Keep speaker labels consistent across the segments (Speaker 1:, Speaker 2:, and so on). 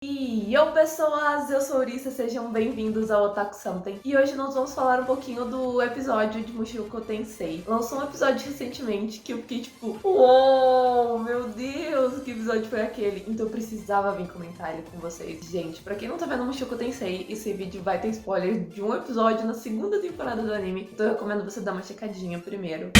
Speaker 1: E eu, pessoas, eu sou Urissa, sejam bem-vindos ao Otaku Something. E hoje nós vamos falar um pouquinho do episódio de Mushoku Tensei. Lançou um episódio recentemente que eu fiquei tipo, uou, meu Deus, que episódio foi aquele? Então eu precisava vir comentar ele com vocês. Gente, pra quem não tá vendo Mushoku Tensei, esse vídeo vai ter spoiler de um episódio na segunda temporada do anime. Então eu recomendo você dar uma checadinha primeiro.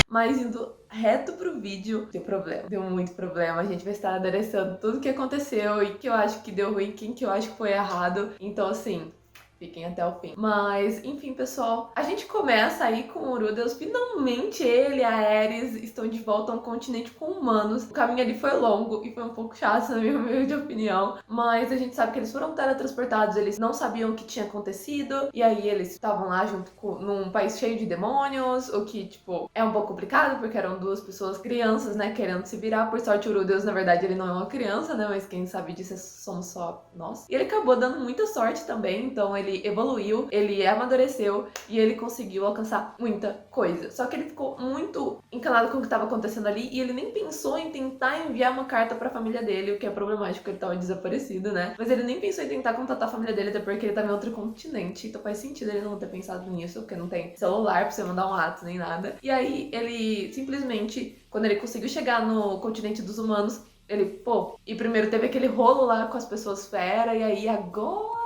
Speaker 1: Mas indo reto pro vídeo, deu problema, deu muito problema. A gente vai estar adereçando tudo o que aconteceu e que eu acho que deu ruim, quem que eu acho que foi errado. Então, assim, fiquem até o fim. Mas, enfim, pessoal, a gente começa aí com o Urudeus. Finalmente ele e a Ares estão de volta a um continente com humanos. O caminho ali foi longo e foi um pouco chato, na minha humilde opinião. Mas a gente sabe que eles foram teletransportados, eles não sabiam o que tinha acontecido. E aí eles estavam lá junto num país cheio de demônios, o que, tipo, é um pouco complicado, porque eram duas pessoas crianças, né, querendo se virar. Por sorte, o Urudeus, na verdade, ele não é uma criança, né, mas quem sabe disso somos só nós. E ele acabou dando muita sorte também, então ele evoluiu, ele amadureceu e ele conseguiu alcançar muita coisa. Só que ele ficou muito encanado com o que estava acontecendo ali e ele nem pensou em tentar enviar uma carta para a família dele, o que é problemático, ele estava desaparecido, né? Mas ele nem pensou em tentar contatar a família dele, até porque ele estava em outro continente, então faz sentido ele não ter pensado nisso, porque não tem celular pra você mandar um ato nem nada. E aí ele simplesmente, quando ele conseguiu chegar no continente dos humanos, ele, e primeiro teve aquele rolo lá com as pessoas fera, e aí agora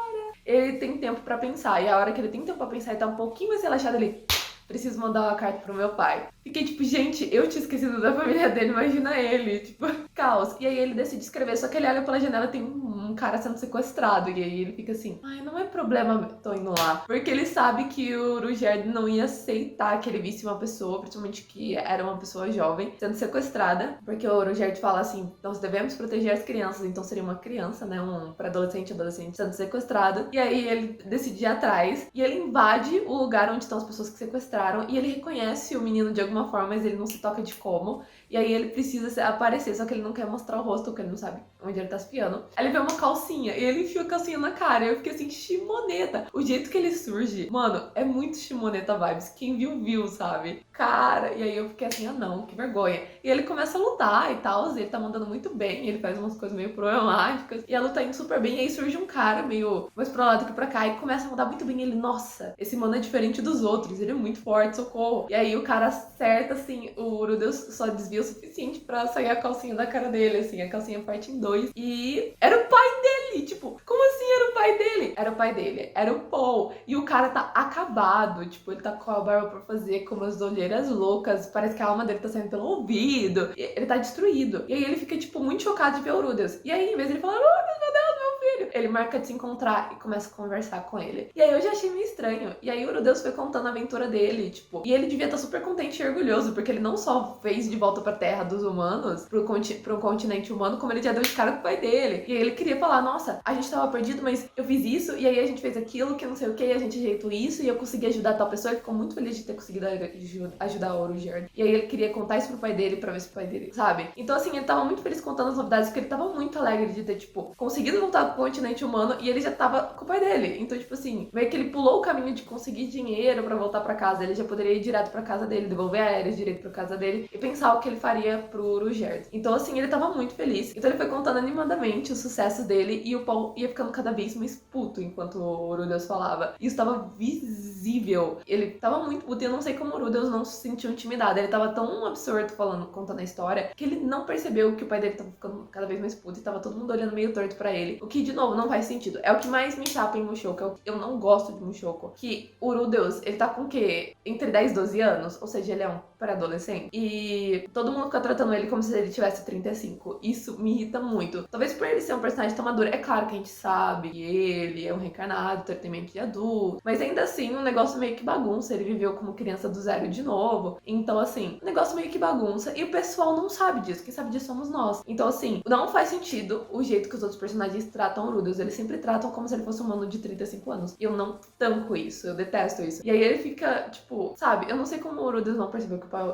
Speaker 1: ele tem tempo pra pensar. E a hora que ele tem tempo pra pensar e tá um pouquinho mais relaxado, ele... preciso mandar uma carta pro meu pai. Fiquei tipo, gente, eu tinha esquecido da família dele, imagina ele. Tipo, caos. E aí ele decide escrever, só que ele olha pela janela e tem um cara sendo sequestrado. E aí ele fica assim, ai, não é problema, tô indo lá. Porque ele sabe que o Ruger não ia aceitar que ele visse uma pessoa, principalmente que era uma pessoa jovem, sendo sequestrada. Porque o Ruger fala assim, nós devemos proteger as crianças. Então seria uma criança, né, um pré-adolescente, adolescente sendo sequestrado. E aí ele decide ir atrás. E ele invade o lugar onde estão as pessoas que sequestraram. E ele reconhece o menino de alguma forma, mas ele não se toca de como. E aí ele precisa aparecer, só que ele não quer mostrar o rosto, porque ele não sabe onde ele tá espiando. Aí ele vê uma calcinha, e ele enfia a calcinha na cara. E eu fiquei assim, shimoneta. O jeito que ele surge, mano, é muito shimoneta vibes. Quem viu, viu, sabe? Cara, e aí eu fiquei assim, ah não, que vergonha. E ele começa a lutar e tal, ele tá mandando muito bem, ele faz umas coisas meio problemáticas. E a luta tá indo super bem, e aí surge um cara meio mais pra lá do que pra cá, e começa a mudar muito bem. Ele, nossa, esse mano é diferente dos outros, ele é muito forte, socorro. E aí o cara acerta, assim, o Urudeus só desvia o suficiente pra sair a calcinha da cara dele, assim, a calcinha parte em dois. E era o pai dele, tipo, como assim era o pai dele? Era o pai dele, era o Paul. E o cara tá acabado, tipo, ele tá com a barba pra fazer, com umas olheiras loucas, parece que a alma dele tá saindo pelo ouvido. E ele tá destruído. E aí ele fica, tipo, muito chocado de ver o Urudeus. E aí, em vez de ele falar, Urudeus, meu Deus, meu filho, ele marca de se encontrar e começa a conversar com ele. E aí eu já achei meio estranho. E aí o Urudeus foi contando a aventura dele, tipo, e ele devia estar super contente e orgulhoso, porque ele não só fez de volta pra terra dos humanos, pro continente humano, como ele já deu de cara com o pai dele. E aí ele queria falar, nossa, a gente tava perdido, mas eu fiz isso, e aí a gente fez aquilo, que não sei o que, e a gente ajeitou isso, e eu consegui ajudar tal pessoa, e ficou muito feliz de ter conseguido ajudar o Orugerd. E aí ele queria contar isso pro pai dele, pra ver se o pai dele, sabe? Então assim, ele tava muito feliz contando as novidades, porque ele tava muito alegre de ter, tipo, conseguido voltar pro continente humano, e ele já tava com o pai dele. Então, tipo assim, meio que ele pulou o caminho de conseguir dinheiro pra voltar pra casa. Ele já poderia ir direto pra casa dele, devolver a Ares direito pra casa dele, e pensar o que ele faria pro Urugerd. Então, assim, ele tava muito feliz. Então ele foi contando animadamente o sucesso dele, e o Paul ia ficando cada vez mais puto enquanto o Urudeus falava. Isso tava visível. Ele tava muito puto, e eu não sei como o Urudeus não se sentiu intimidado. Ele tava tão absorto contando a história, que ele não percebeu que o pai dele tava ficando cada vez mais puto, e tava todo mundo olhando meio torto pra ele. O que, de novo, não faz sentido. É o que mais me chapa em Mushoku. Eu não gosto de Mushoku. Que o Urudeus, ele tá com o quê? Entre 10 e 12 anos? Ou seja, ele é um pré-adolescente. E todo mundo fica tratando ele como se ele tivesse 35. Isso me irrita muito. Talvez por ele ser um personagem tão maduro. É claro que a gente sabe que ele é um reencarnado, tratamento de adulto. Mas ainda assim, um negócio meio que bagunça. Ele viveu como criança do zero de novo. Então, assim, um negócio meio que bagunça. E o pessoal não sabe disso. Quem sabe disso somos nós. Então, assim, não faz sentido o jeito que os outros personagens tratam o Urudeus. Eles sempre tratam como se ele fosse um humano de 35 anos. E eu não tanco isso. Eu detesto isso. E aí ele fica, tipo, sabe? Eu não sei como o Urudeus não percebeu que o pai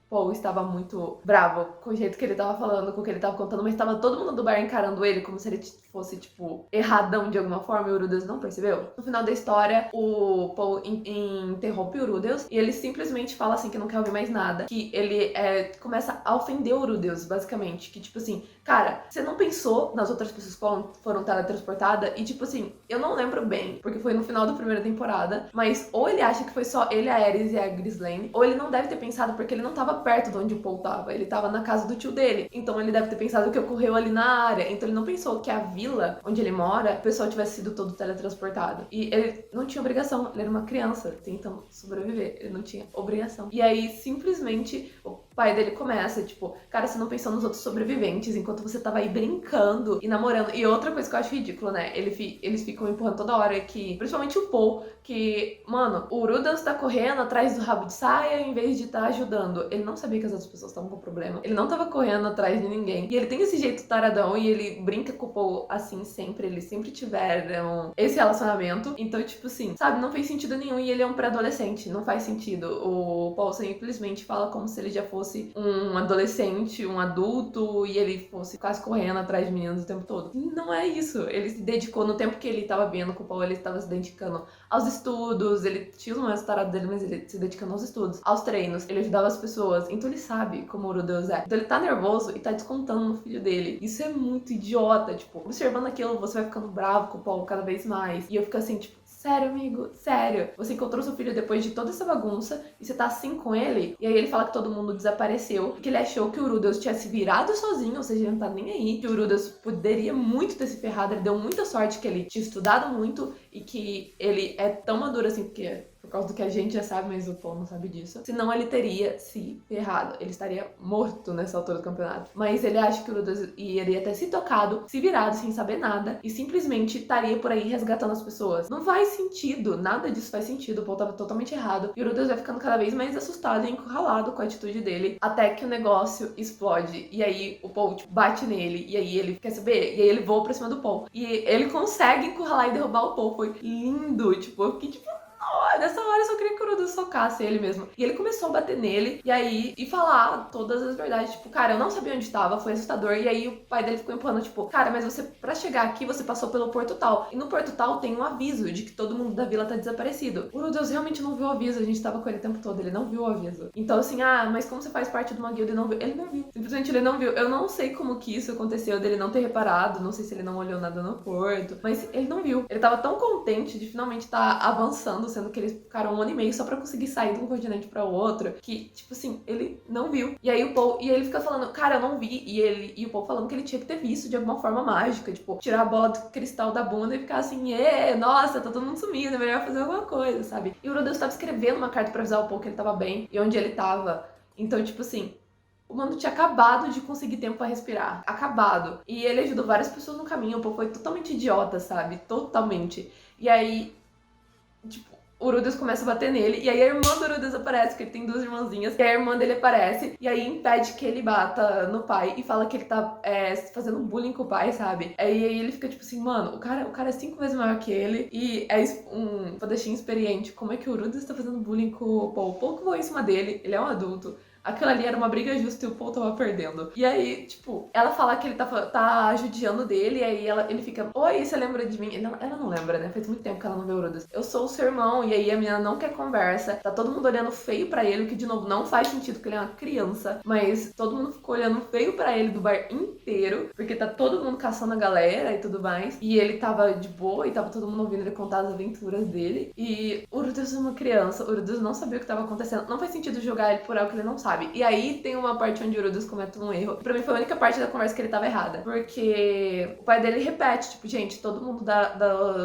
Speaker 1: Paul estava muito bravo com o jeito que ele tava falando, com o que ele tava contando, mas tava todo mundo do bar encarando ele como se ele fosse, tipo, erradão de alguma forma, e o Rudeus não percebeu. No final da história, o Paul interrompe o Rudeus e ele simplesmente fala assim que não quer ouvir mais nada, que ele começa a ofender o Rudeus, basicamente, que tipo assim, cara, você não pensou nas outras pessoas que foram teletransportadas? E tipo assim, eu não lembro bem, porque foi no final da primeira temporada, mas ou ele acha que foi só ele, a Aerys e a Ghislaine, ou ele não deve ter pensado porque ele não tava perto de onde o Paul tava, ele tava na casa do tio dele, então ele deve ter pensado o que ocorreu ali na área, então ele não pensou que a vila onde ele mora, o pessoal tivesse sido todo teletransportado. E ele não tinha obrigação, ele era uma criança tentando sobreviver, ele não tinha obrigação. E aí, simplesmente, o pai dele começa, tipo, cara, você não pensou nos outros sobreviventes enquanto você tava aí brincando e namorando. E outra coisa que eu acho ridículo, né? Eles ficam empurrando toda hora que, principalmente o Paul, que, mano, o Rudeus tá correndo atrás do rabo de saia em vez de estar ajudando. Ele não sabia que as outras pessoas estavam com problema. Ele não tava correndo atrás de ninguém. E ele tem esse jeito taradão e ele brinca com o Paul assim sempre. Eles sempre tiveram esse relacionamento. Então, tipo assim, sabe? Não fez sentido nenhum. E ele é um pré-adolescente. Não faz sentido. O Paul simplesmente fala como se ele já fosse um adolescente, um adulto, e ele fosse quase correndo atrás de meninos o tempo todo. E não é isso. Ele se dedicou, no tempo que ele tava vendo com o Paul, ele estava se dedicando aos estudos, ele tinha os momentos tarados dele, mas ele se dedicando aos estudos, aos treinos, ele ajudava as pessoas, então ele sabe como o Rudeus é. Então ele tá nervoso e tá descontando no filho dele. Isso é muito idiota, tipo, observando aquilo, você vai ficando bravo com o Paul cada vez mais. E eu fico assim, tipo, sério, amigo? Sério? Você encontrou seu filho depois de toda essa bagunça e você tá assim com ele? E aí ele fala que todo mundo desapareceu, que ele achou que o Rudeus tinha se virado sozinho, ou seja, ele não tá nem aí, que o Rudeus poderia muito ter se ferrado, ele deu muita sorte que ele tinha estudado muito e que ele é tão maduro assim, porque por causa do que a gente já sabe, mas o Paul não sabe disso. Senão ele teria se ferrado. Ele estaria morto nessa altura do campeonato. Mas ele acha que o Rudeus iria ter se tocado, se virado sem saber nada e simplesmente estaria por aí resgatando as pessoas. Não faz sentido. Nada disso faz sentido. O Paul tava totalmente errado. E o Rudeus vai ficando cada vez mais assustado e encurralado com a atitude dele até que o negócio explode. E aí o Paul, tipo, bate nele. E aí ele quer saber. E aí ele voa pra cima do Paul. E ele consegue encurralar e derrubar o Paul. Foi lindo. Tipo, eu fiquei tipo... Nessa hora eu só queria que o Rudeus socasse ele mesmo. E ele começou a bater nele, e aí, e falar todas as verdades. Tipo, cara, eu não sabia onde tava, foi assustador. E aí o pai dele ficou empurrando, tipo, cara, mas você, pra chegar aqui, você passou pelo Porto Tal. E no Porto Tal tem um aviso de que todo mundo da vila tá desaparecido. O Rudeus realmente não viu o aviso, a gente tava com ele o tempo todo, ele não viu o aviso. Então assim, mas como você faz parte de uma guilda e não viu? Ele não viu. Simplesmente ele não viu. Eu não sei como que isso aconteceu, dele não ter reparado, não sei se ele não olhou nada no porto, mas ele não viu. Ele tava tão contente de finalmente estar avançando, sendo que eles ficaram um ano e meio só pra conseguir sair de um continente pra outro, que, tipo assim, ele não viu. E aí o Paul, e ele fica falando, cara, eu não vi, e o Paul falando que ele tinha que ter visto de alguma forma mágica, tipo, tirar a bola do cristal da bunda e ficar assim, nossa, tá todo mundo sumindo, é melhor fazer alguma coisa, sabe? E o Rudeus tava escrevendo uma carta pra avisar o Paul que ele tava bem, e onde ele tava. Então, tipo assim, o mano tinha acabado de conseguir tempo pra respirar. Acabado. E ele ajudou várias pessoas no caminho, o Paul foi totalmente idiota, sabe? Totalmente. E aí, tipo, o Rudeus começa a bater nele, e aí a irmã do Rudeus aparece, porque ele tem duas irmãzinhas, e a irmã dele aparece, e aí impede que ele bata no pai, e fala que ele tá fazendo bullying com o pai, sabe? Aí ele fica tipo assim, mano, o cara é 5 vezes maior que ele, e é um padachim experiente, como é que o Rudeus tá fazendo bullying com o Paul? O Paul que voou em cima dele, ele é um adulto. Aquilo ali era uma briga justa e o Paul tava perdendo. E aí, tipo, ela fala que ele tá judiando dele, e aí ele fica, oi, você lembra de mim? Ela não lembra, né? Faz muito tempo que ela não vê o Rudeus. Eu sou o seu irmão, e aí a menina não quer conversa. Tá todo mundo olhando feio pra ele, o que, de novo, não faz sentido, porque ele é uma criança. Mas todo mundo ficou olhando feio pra ele do bar inteiro, porque tá todo mundo caçando a galera e tudo mais. E ele tava de boa, e tava todo mundo ouvindo ele contar as aventuras dele. E o Rudeus é uma criança, o Rudeus não sabia o que tava acontecendo. Não faz sentido jogar ele por algo que ele não sabe. E aí tem uma parte onde o Rudeus comete um erro. Pra mim foi a única parte da conversa que ele tava errada. Porque o pai dele repete, tipo, gente, todo mundo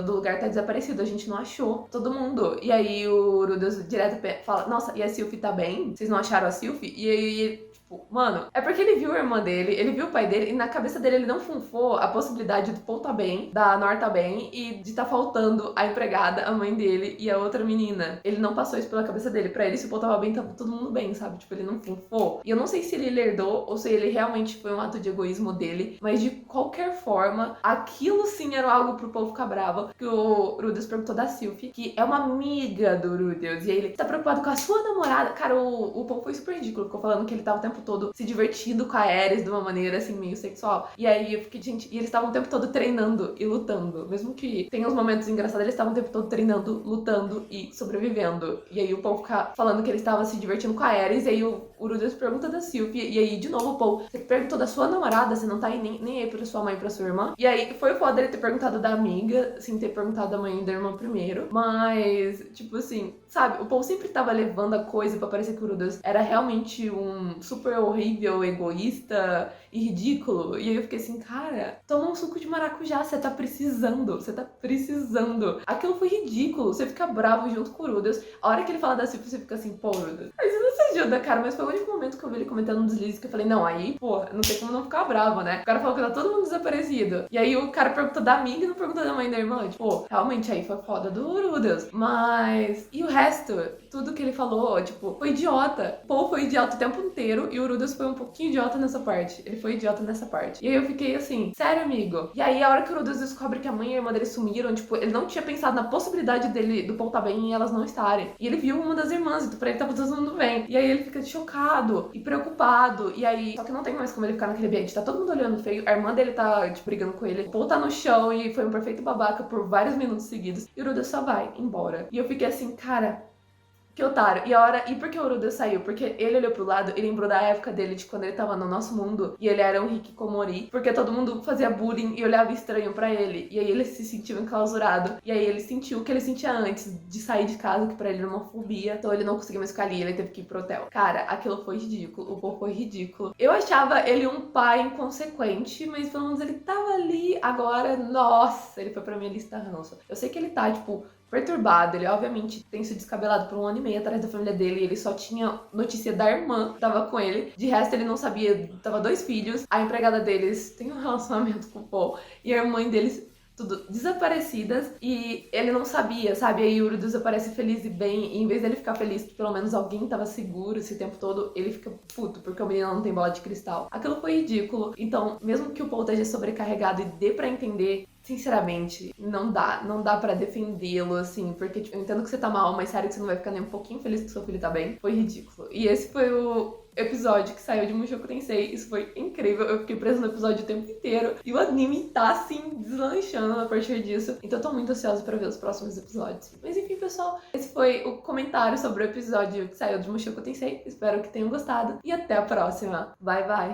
Speaker 1: do lugar tá desaparecido, a gente não achou todo mundo. E aí o Rudeus direto fala, nossa, e a Sylvie tá bem? Vocês não acharam a Sylvie? E aí, tipo, Tipo, mano, é porque ele viu a irmã dele, ele viu o pai dele, e na cabeça dele ele não funfou a possibilidade do Paul tá bem, da Nor tá bem, e de tá faltando a empregada, a mãe dele e a outra menina. Ele não passou isso pela cabeça dele. Pra ele, se o Paul tava bem, tava todo mundo bem, sabe? Tipo, ele não funfou. E eu não sei se ele herdou ou se ele realmente foi um ato de egoísmo dele, mas de qualquer forma, aquilo sim era algo pro Paul ficar bravo, que o Rudeus perguntou da Sylvie, que é uma amiga do Rudeus, e aí ele tá preocupado com a sua namorada. Cara, o Paul foi super ridículo, ficou falando que ele tava o tempo todo se divertindo com a Aerys de uma maneira, assim, meio sexual. E aí eu fiquei, gente, e eles estavam o tempo todo treinando e lutando. Mesmo que tenha uns momentos engraçados, eles estavam o tempo todo treinando, lutando e sobrevivendo. E aí o Paul fica falando que ele estava se divertindo com a Aerys, e aí o Rudeus pergunta da Sylvie, e aí de novo o Paul, você perguntou da sua namorada, você não tá aí nem aí pra sua mãe e pra sua irmã. E aí foi foda ele ter perguntado da amiga, sem ter perguntado da mãe e da irmã primeiro. Mas, tipo assim, sabe, o Paul sempre tava levando a coisa pra parecer que o Rudeus era realmente um super horrível, egoísta e ridículo. E aí eu fiquei assim, cara, toma um suco de maracujá, você tá precisando, você tá precisando. Aquilo foi ridículo, você fica bravo junto com o Rudeus. A hora que ele fala da Sylvie, você fica assim, pô, Rudeus, mas isso não se ajuda, cara. Mas foi o único momento que eu vi ele comentando um deslize que eu falei, não, aí, pô, não tem como não ficar bravo, né? O cara falou que tá todo mundo desaparecido. E aí o cara perguntou da amiga e não perguntou da mãe e da irmã. Tipo, pô, realmente aí foi foda do Rudeus. Mas, e o resto? Tudo que ele falou, tipo, foi idiota. O Paul foi idiota o tempo inteiro e o Rudeus foi um pouquinho idiota nessa parte. Ele foi idiota nessa parte. E aí eu fiquei assim, sério, amigo? E aí a hora que o Rudeus descobre que a mãe e a irmã dele sumiram, tipo, ele não tinha pensado na possibilidade dele, do Paul tá bem e elas não estarem. E ele viu uma das irmãs, então pra ele tava todo mundo bem. E aí ele fica chocado e preocupado. E aí, só que não tem mais como ele ficar naquele ambiente. Tá todo mundo olhando feio. A irmã dele tá, tipo, brigando com ele. O Paul tá no chão e foi um perfeito babaca por vários minutos seguidos. E o Rudeus só vai embora. E eu fiquei assim, cara, que otário. E por que o Rudeus saiu? Porque ele olhou pro lado e lembrou da época dele, de quando ele tava no nosso mundo e ele era um hikikomori. Porque todo mundo fazia bullying e olhava estranho pra ele. E aí ele se sentiu enclausurado. E aí ele sentiu o que ele sentia antes de sair de casa, que pra ele era uma fobia. Então ele não conseguia mais ficar ali, ele teve que ir pro hotel. Cara, aquilo foi ridículo. O povo foi ridículo. Eu achava ele um pai inconsequente, mas pelo menos ele tava ali. Agora, nossa, ele foi pra minha lista ranço. Eu sei que ele tá, tipo, perturbado. Ele, obviamente, tem se descabelado por 1 ano e meio atrás da família dele. E ele só tinha notícia da irmã que tava com ele. De resto, ele não sabia. Tava 2 filhos. A empregada deles tem um relacionamento com o Paul. E a mãe deles, tudo desaparecidas. E ele não sabia, sabe? Aí o Rudeus aparece feliz e bem. E em vez dele ficar feliz que pelo menos alguém tava seguro esse tempo todo, ele fica puto porque o menino não tem bola de cristal. Aquilo foi ridículo. Então, mesmo que o Paul esteja sobrecarregado e dê pra entender, sinceramente, não dá pra defendê-lo, assim, porque, tipo, eu entendo que você tá mal, mas sério que você não vai ficar nem um pouquinho feliz que seu filho tá bem. Foi ridículo. E esse foi o episódio que saiu de Mushoku Tensei. Isso foi incrível. Eu fiquei presa no episódio o tempo inteiro. E o anime tá, assim, deslanchando a partir disso. Então eu tô muito ansiosa pra ver os próximos episódios. Mas enfim, pessoal, esse foi o comentário sobre o episódio que saiu de Mushoku Tensei. Espero que tenham gostado. E até a próxima. Bye, bye!